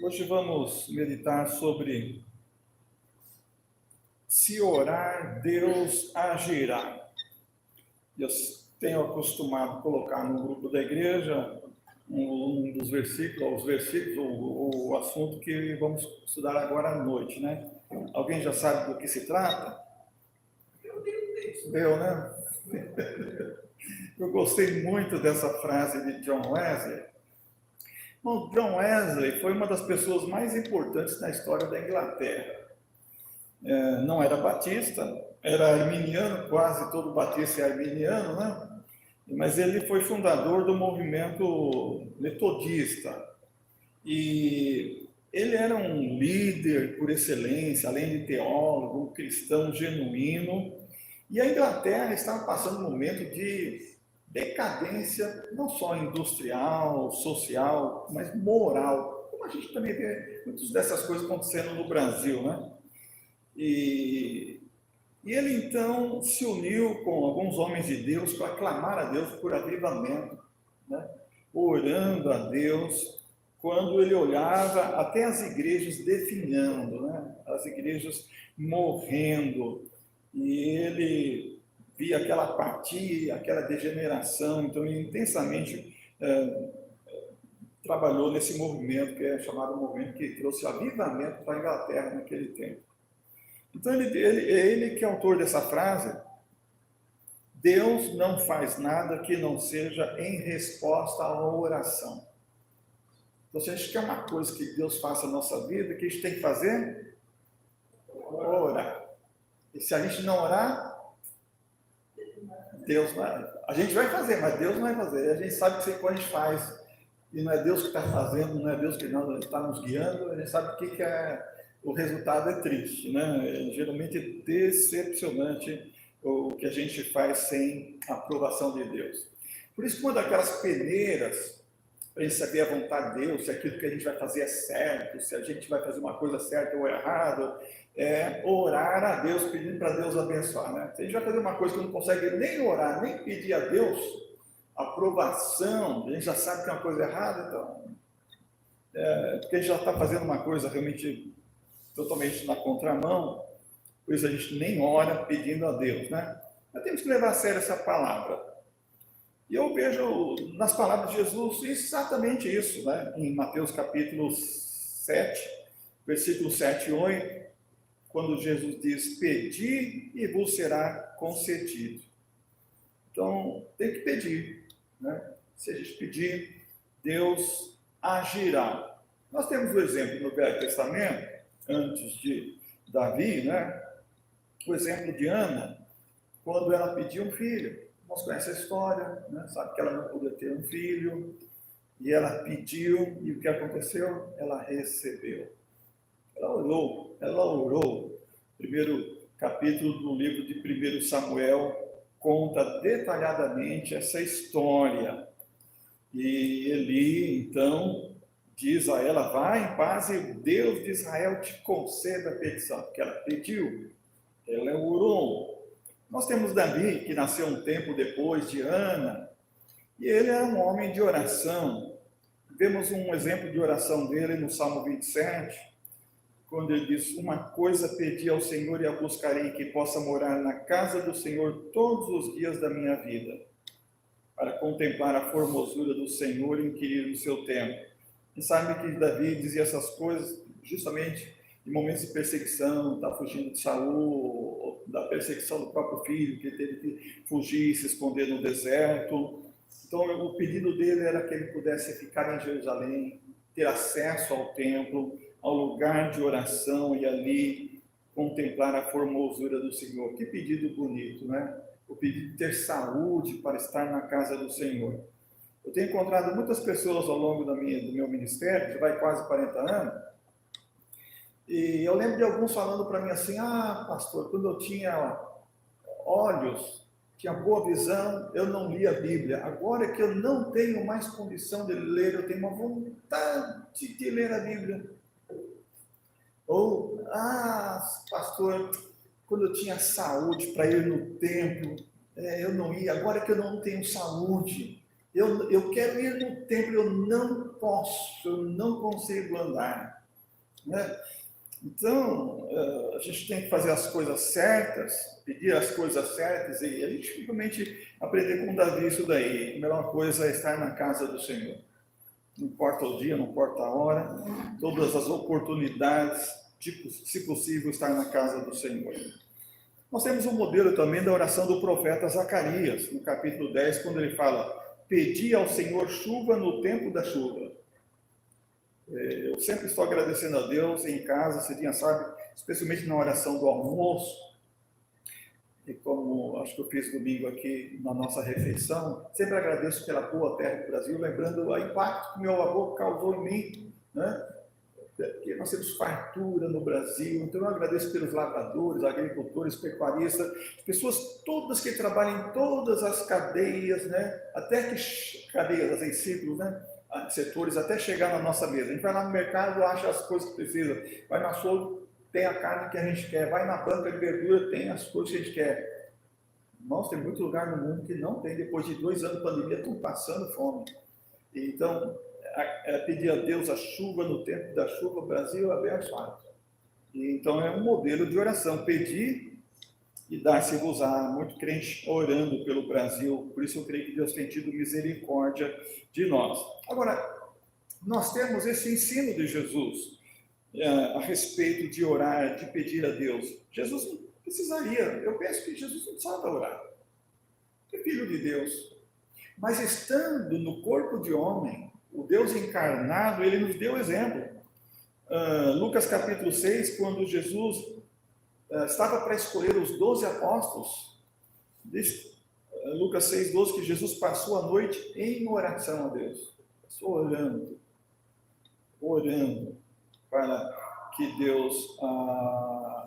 Hoje vamos meditar sobre se orar, Deus agirá. Eu tenho acostumado colocar no grupo da igreja um dos versículos, o assunto que vamos estudar agora à noite, né? Alguém já sabe do que se trata? Eu, né? Eu gostei muito dessa frase de John Wesley. Bom, John Wesley foi uma das pessoas mais importantes na história da Inglaterra. Não era batista, era arminiano, quase todo batista é arminiano, né? Mas ele foi fundador do movimento metodista. E ele era um líder por excelência, além de teólogo, um cristão genuíno. E a Inglaterra estava passando um momento de decadência, não só industrial, social, mas moral. Como a gente também vê muitas dessas coisas acontecendo no Brasil, né? E ele então se uniu com alguns homens de Deus para clamar a Deus por avivamento, né? Orando a Deus, quando ele olhava até as igrejas definhando, né? As igrejas morrendo, e ele via aquela apatia, aquela degeneração, então ele intensamente trabalhou nesse movimento que é chamado movimento que trouxe avivamento para a Inglaterra naquele tempo. Então, ele que é autor dessa frase, Deus não faz nada que não seja em resposta à oração. Então, se a gente quer uma coisa que Deus faça na nossa vida, o que a gente tem que fazer? Orar. E se a gente não orar, Deus vai. A gente vai fazer, mas Deus não vai fazer. E a gente sabe que quando a gente faz, e não é Deus que está fazendo, não é Deus que não está nos guiando, a gente sabe que o resultado é triste, né? Geralmente é decepcionante o que a gente faz sem a aprovação de Deus. Por isso que uma daquelas peneiras para a gente saber a vontade de Deus, se aquilo que a gente vai fazer é certo, se a gente vai fazer uma coisa certa ou errada, é orar a Deus, pedindo para Deus abençoar, né? Se a gente vai fazer uma coisa que não consegue nem orar, nem pedir a Deus aprovação, a gente já sabe que é uma coisa errada, então porque a gente já está fazendo uma coisa realmente totalmente na contramão, por isso a gente nem ora pedindo a Deus, né? Mas temos que levar a sério essa palavra. E eu vejo nas palavras de Jesus exatamente isso, né? Em Mateus capítulo 7, versículo 7 e 8, quando Jesus diz: pedi e vos será concedido. Então, tem que pedir, né? Se a gente pedir, Deus agirá. Nós temos o exemplo no Velho Testamento, antes de Davi, né? O exemplo de Ana, quando ela pediu um filho. Nós conhecemos a história, né? Sabe que ela não podia ter um filho, e ela pediu, e o que aconteceu? Ela recebeu. Ela orou. Primeiro capítulo do livro de 1 Samuel conta detalhadamente essa história. E Eli, então, diz a ela: vai em paz e o Deus de Israel te conceda a petição, porque ela pediu, ela orou. Nós temos Davi, que nasceu um tempo depois de Ana, e ele é um homem de oração. Vemos um exemplo de oração dele no Salmo 27, quando ele diz: uma coisa pedi ao Senhor e a buscarei, que possa morar na casa do Senhor todos os dias da minha vida, para contemplar a formosura do Senhor e inquirir no seu templo. E sabe que Davi dizia essas coisas justamente em momentos de perseguição, está fugindo de Saul, da perseguição do próprio filho, que teve que fugir e se esconder no deserto. Então, o pedido dele era que ele pudesse ficar em Jerusalém, ter acesso ao templo, ao lugar de oração e ali contemplar a formosura do Senhor. Que pedido bonito, né? O pedido de ter saúde para estar na casa do Senhor. Eu tenho encontrado muitas pessoas ao longo do meu ministério, que vai quase 40 anos, e eu lembro de alguns falando para mim assim: ah, pastor, quando eu tinha olhos, tinha boa visão, eu não lia a Bíblia. Agora que eu não tenho mais condição de ler, eu tenho uma vontade de ler a Bíblia. Ou, ah, pastor, quando eu tinha saúde para ir no templo, eu não ia. Agora que eu não tenho saúde, eu quero ir no templo, eu não posso, eu não consigo andar, né? Então, a gente tem que fazer as coisas certas, pedir as coisas certas, e a gente simplesmente aprender com Davi isso daí. A melhor coisa é estar na casa do Senhor. Não importa o dia, não importa a hora, todas as oportunidades, se possível, estar na casa do Senhor. Nós temos um modelo também da oração do profeta Zacarias, no capítulo 10, quando ele fala: pedi ao Senhor chuva no tempo da chuva. Eu sempre estou agradecendo a Deus em casa, você já sabe, especialmente na oração do almoço, e como acho que eu fiz domingo aqui na nossa refeição, sempre agradeço pela boa terra do Brasil, lembrando o impacto que meu avô causou em mim, né? Porque nós temos fartura no Brasil, então eu agradeço pelos lavradores, agricultores, pecuaristas, pessoas todas que trabalham em todas as cadeias, né? Até que cadeias, em ciclos, né? Setores, até chegar na nossa mesa. A gente vai lá no mercado, acha as coisas que precisa, vai no açougue, tem a carne que a gente quer, vai na banca de verdura, tem as coisas que a gente quer. Irmãos, tem muito lugar no mundo que não tem, depois de 2 anos de pandemia, estão passando fome. Então, pedir a Deus a chuva no tempo da chuva, o Brasil é abençoado. Então, é um modelo de oração, pedir e dar-se-vos-á. Muito crente orando pelo Brasil, por isso eu creio que Deus tem tido misericórdia de nós. Agora, nós temos esse ensino de Jesus a respeito de orar, de pedir a Deus. Jesus não precisaria, eu penso que Jesus não precisava orar, é filho de Deus. Mas estando no corpo de homem, o Deus encarnado, ele nos deu exemplo. Lucas capítulo 6, quando Jesus estava para escolher os 12 apóstolos, diz, Lucas 6, 12, que Jesus passou a noite em oração a Deus. Passou orando para que Deus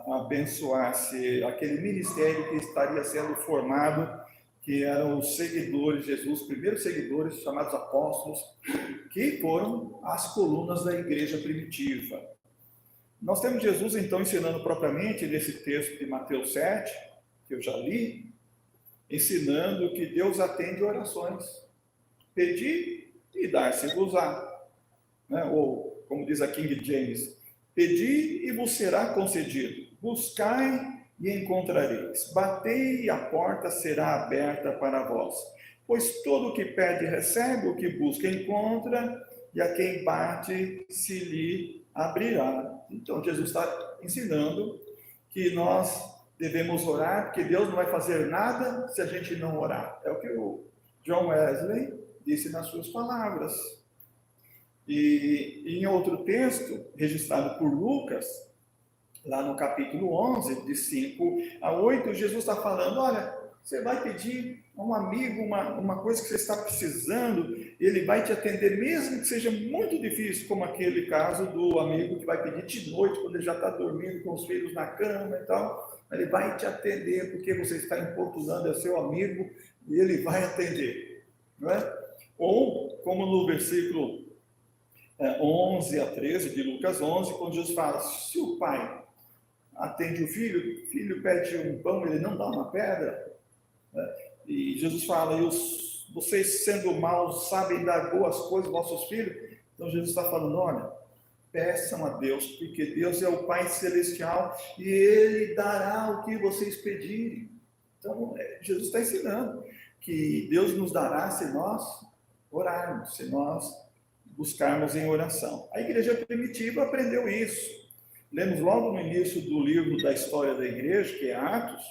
abençoasse aquele ministério que estaria sendo formado, que eram os seguidores de Jesus, os primeiros seguidores, chamados apóstolos, que foram as colunas da igreja primitiva. Nós temos Jesus, então, ensinando propriamente nesse texto de Mateus 7, que eu já li, ensinando que Deus atende orações. Pedir e dar-se-vos-á. Né? Ou, como diz a King James, pedi e vos será concedido. Buscai e encontrareis. Batei e a porta será aberta para vós. Pois todo o que pede recebe, o que busca encontra, e a quem bate se lhe abrirá. Então, Jesus está ensinando que nós devemos orar, porque Deus não vai fazer nada se a gente não orar. É o que o John Wesley disse nas suas palavras. E em outro texto, registrado por Lucas, lá no capítulo 11, de 5 a 8, Jesus está falando: olha, você vai pedir a um amigo uma coisa que você está precisando, ele vai te atender, mesmo que seja muito difícil, como aquele caso do amigo que vai pedir de noite, quando ele já está dormindo com os filhos na cama e tal, ele vai te atender, porque você está importunando, é seu amigo, e ele vai atender, não é? Ou, como no versículo 11 a 13 de Lucas 11, quando Jesus fala: se o pai atende o filho pede um pão, ele não dá uma pedra, né? E Jesus fala: vocês sendo maus sabem dar boas coisas aos vossos filhos. Então Jesus está falando: olha, peçam a Deus, porque Deus é o Pai Celestial e Ele dará o que vocês pedirem. Então Jesus está ensinando que Deus nos dará se nós orarmos, se nós buscarmos em oração. A igreja primitiva aprendeu isso. Lemos logo no início do livro da história da igreja, que é Atos,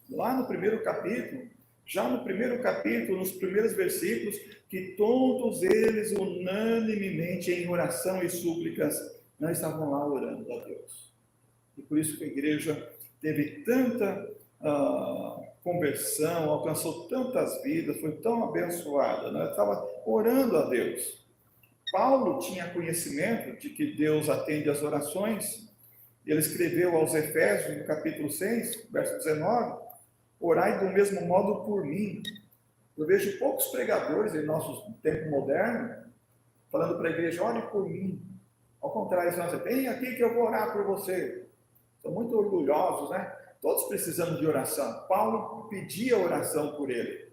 lá no primeiro capítulo, já no primeiro capítulo, nos primeiros versículos, que todos eles unanimemente em oração e súplicas não estavam lá orando a Deus. E por isso que a igreja teve tanta conversão, alcançou tantas vidas, foi tão abençoada, né? Estava orando a Deus. Paulo tinha conhecimento de que Deus atende às orações. Ele escreveu aos Efésios, no capítulo 6, verso 19, orai do mesmo modo por mim. Eu vejo poucos pregadores em nosso tempo moderno falando para a igreja: ore por mim. Ao contrário, eles dizem: vem aqui que eu vou orar por você. São muito orgulhosos, né? Todos precisamos de oração. Paulo pedia oração por ele.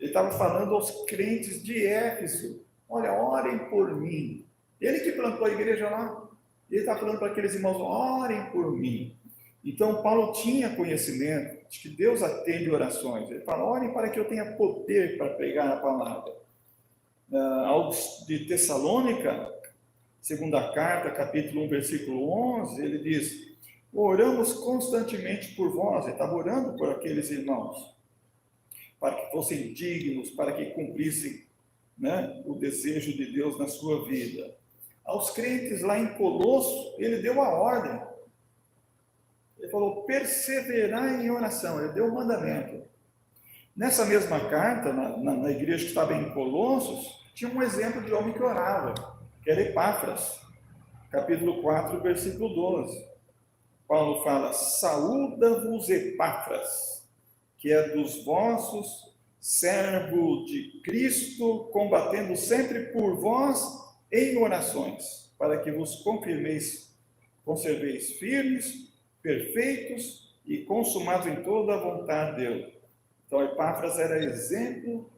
Ele estava falando aos crentes de Éfeso: olha, orem por mim. Ele que plantou a igreja lá, ele está falando para aqueles irmãos: orem por mim. Então, Paulo tinha conhecimento de que Deus atende orações. Ele fala: orem para que eu tenha poder para pregar a palavra. Aos de Tessalônica, segunda carta, capítulo 1, versículo 11, ele diz: oramos constantemente por vós. Ele estava orando por aqueles irmãos, para que fossem dignos, para que cumprissem, né, o desejo de Deus na sua vida. Aos crentes lá em Colosso, ele deu a ordem. Ele falou: perseverar em oração. Ele deu o mandamento. Nessa mesma carta, na igreja que estava em Colossos, tinha um exemplo de homem que orava, que era Epáfras, capítulo 4, versículo 12. Paulo fala: saúda-vos Epáfras, que é dos vossos, servo de Cristo, combatendo sempre por vós em orações, para que vos confirmeis, conserveis firmes, perfeitos e consumados em toda a vontade de Deus. Então, Epáfras era exemplo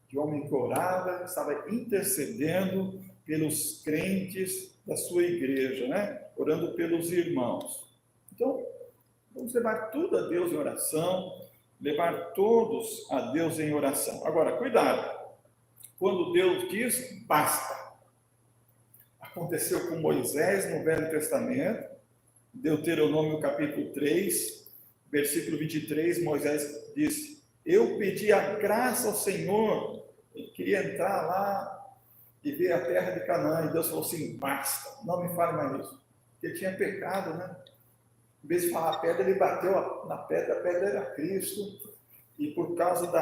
de homem que orava, estava intercedendo pelos crentes da sua igreja, né? Orando pelos irmãos. Então, vamos levar tudo a Deus em oração, levar todos a Deus em oração. Agora, cuidado, quando Deus diz, basta. Aconteceu com Moisés no Velho Testamento, Deuteronômio capítulo 3, versículo 23, Moisés disse: eu pedi a graça ao Senhor, ele queria entrar lá e ver a terra de Canaã, e Deus falou assim: basta, não me fale mais nisso, porque tinha pecado, né? Em vez de falar a pedra, ele bateu na pedra, a pedra era Cristo, e por causa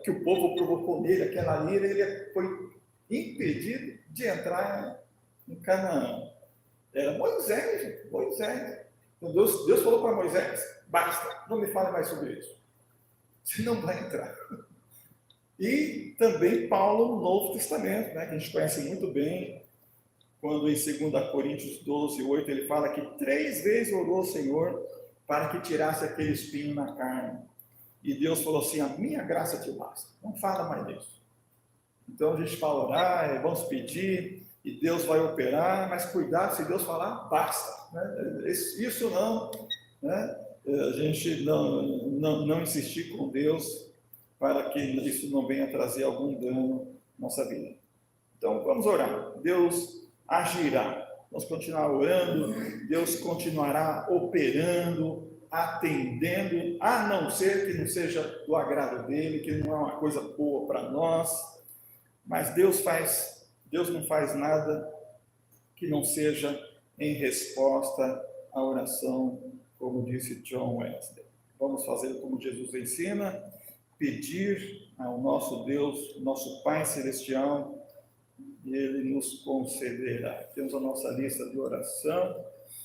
que o povo provocou nele, aquela ira, ele foi impedido de entrar em Canaã. Era Moisés, gente, Moisés. Então Deus falou para Moisés: basta, não me fale mais sobre isso, você não vai entrar. E também Paulo no Novo Testamento, né, que a gente conhece muito bem, quando em 2 Coríntios 12, 8, ele fala que 3 vezes orou o Senhor para que tirasse aquele espinho na carne. E Deus falou assim: a minha graça te basta, não fala mais disso. Então a gente fala orar, vamos pedir, e Deus vai operar, mas cuidado, se Deus falar, basta. Né? Isso não, né? A gente não insistir com Deus para que isso não venha trazer algum dano na nossa vida. Então vamos orar, Deus agirá, vamos continuar orando, Deus continuará operando, atendendo, a não ser que não seja do agrado dele, que não é uma coisa boa para nós, mas Deus não faz nada que não seja em resposta à oração, como disse John Wesley. Vamos fazer como Jesus ensina, pedir ao nosso Deus, nosso Pai Celestial, e Ele nos concederá. Temos a nossa lista de oração.